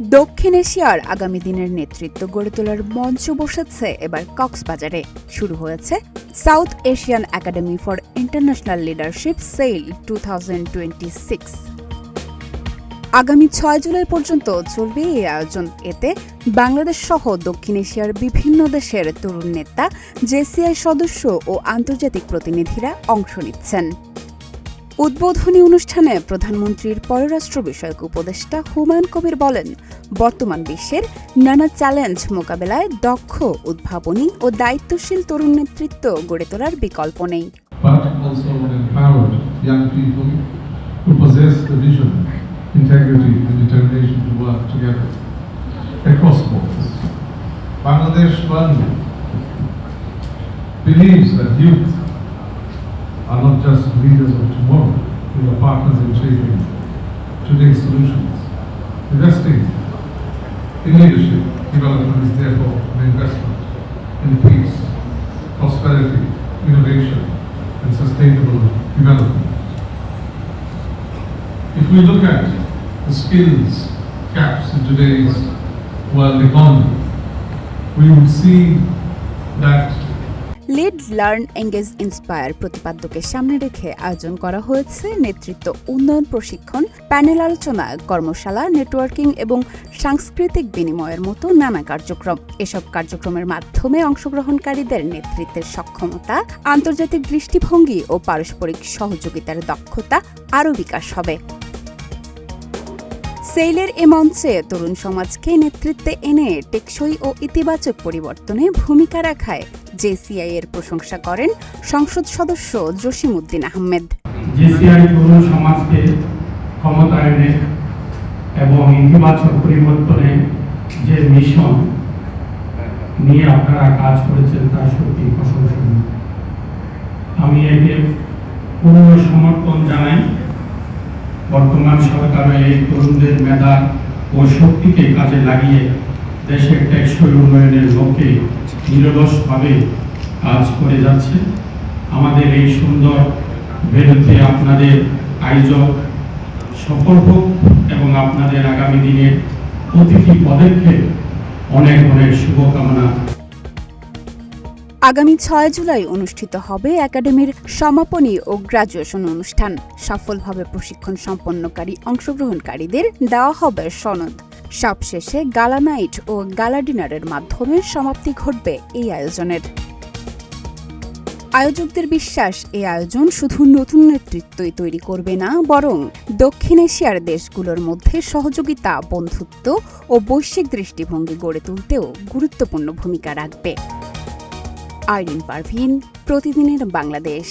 দক্ষিণ এশিয়ার আগামী দিনের নেতৃত্ব গড়ে তোলার মঞ্চ বসেছে এবার কক্সবাজারে। শুরু হয়েছে south Asian academy for international leadership sail 2026। আগামী 6 জুলাই পর্যন্ত চলবে এই আয়োজন। এতে বাংলাদেশ সহ দক্ষিণ এশিয়ার বিভিন্ন দেশের তরুণ নেতা, জেসিআই সদস্য ও আন্তর্জাতিক প্রতিনিধিরা অংশ নিচ্ছেন। উদ্বোধনী অনুষ্ঠানে প্রধানমন্ত্রীর পররাষ্ট্র বিষয়ক উপদেষ্টা হুমায়ুন কবির বলেন, বর্তমান বিশ্বের নানা চ্যালেঞ্জ মোকাবেলায় দক্ষ, উদ্ভাবনী ও দায়িত্বশীল তরুণ নেতৃত্ব গড়ে তোলার বিকল্প নেই। Are not just leaders of tomorrow, they are partners in shaping today's solutions. Investing in leadership development is therefore an investment in peace, prosperity, innovation, and sustainable development. If we look at the skills gaps in today's world economy, we would see that lead, learn, engage, inspire প্রতিপাদ্যকে সামনে রেখে আয়োজন করা হয়েছে নেতৃত্ব উন্নয়ন প্রশিক্ষণ, panel আলোচনা, কর্মশালা, নেটওয়ার্কিং এবং সাংস্কৃতিক বিনিময়ের মতো নানা কার্যক্রম। এসব কার্যক্রমের মাধ্যমে অংশগ্রহণকারীদের নেতৃত্বের সক্ষমতা, আন্তর্জাতিক দৃষ্টিভঙ্গি ও পারস্পরিক সহযোগিতার দক্ষতা আরও বিকাশ হবে। সেইলের এ মঞ্চে তরুণ সমাজকে নেতৃত্বে এনে টেকসই ও ইতিবাচক পরিবর্তনে ভূমিকা রাখায় জেসিআই এর প্রশংসা করেন সংসদ সদস্য জসিমউদ্দিন আহমেদ। জেসিআই তরুণ সমাজকে ক্ষমতায়নে এবং ইতিবাচক পরিবর্তনে যে মিশন নিয়ে আপনারা কাজ করেছেন তা সত্যি প্রশংসনীয়। আমি একে পূর্ণ সমর্থন জানাই। বর্তমান সরকার এই তরুণদের মেধা ও শক্তিকে কাজে লাগিয়ে দেশের টেকসই উন্নয়নের লক্ষ্যে নিরলসভাবে কাজ করে যাচ্ছে। আমাদের এই সুন্দর ভেন্যুতে আপনাদের আয়োজক সফল হোক এবং আপনাদের আগামী দিনের প্রতিটি পদক্ষেপ অনেক অনেক শুভকামনা। আগামী 6 জুলাই অনুষ্ঠিত হবে একাডেমির সমাপনী ও গ্রাজুয়েশন অনুষ্ঠান। সফলভাবে প্রশিক্ষণ সম্পন্নকারী অংশগ্রহণকারীদের দেওয়া হবে সনদ। সবশেষে গালা নাইট ও গালা ডিনারের মাধ্যমে সমাপ্তি ঘটবে এই আয়োজনের। আয়োজকদের বিশ্বাস, এই আয়োজন শুধু নতুন নেতৃত্বই তৈরি করবে না, বরং দক্ষিণ এশিয়ার দেশগুলোর মধ্যে সহযোগিতা, বন্ধুত্ব ও বৈশ্বিক দৃষ্টিভঙ্গি গড়ে তুলতেও গুরুত্বপূর্ণ ভূমিকা রাখবে। আইরিন পারভিন, প্রতিদিনের বাংলাদেশ।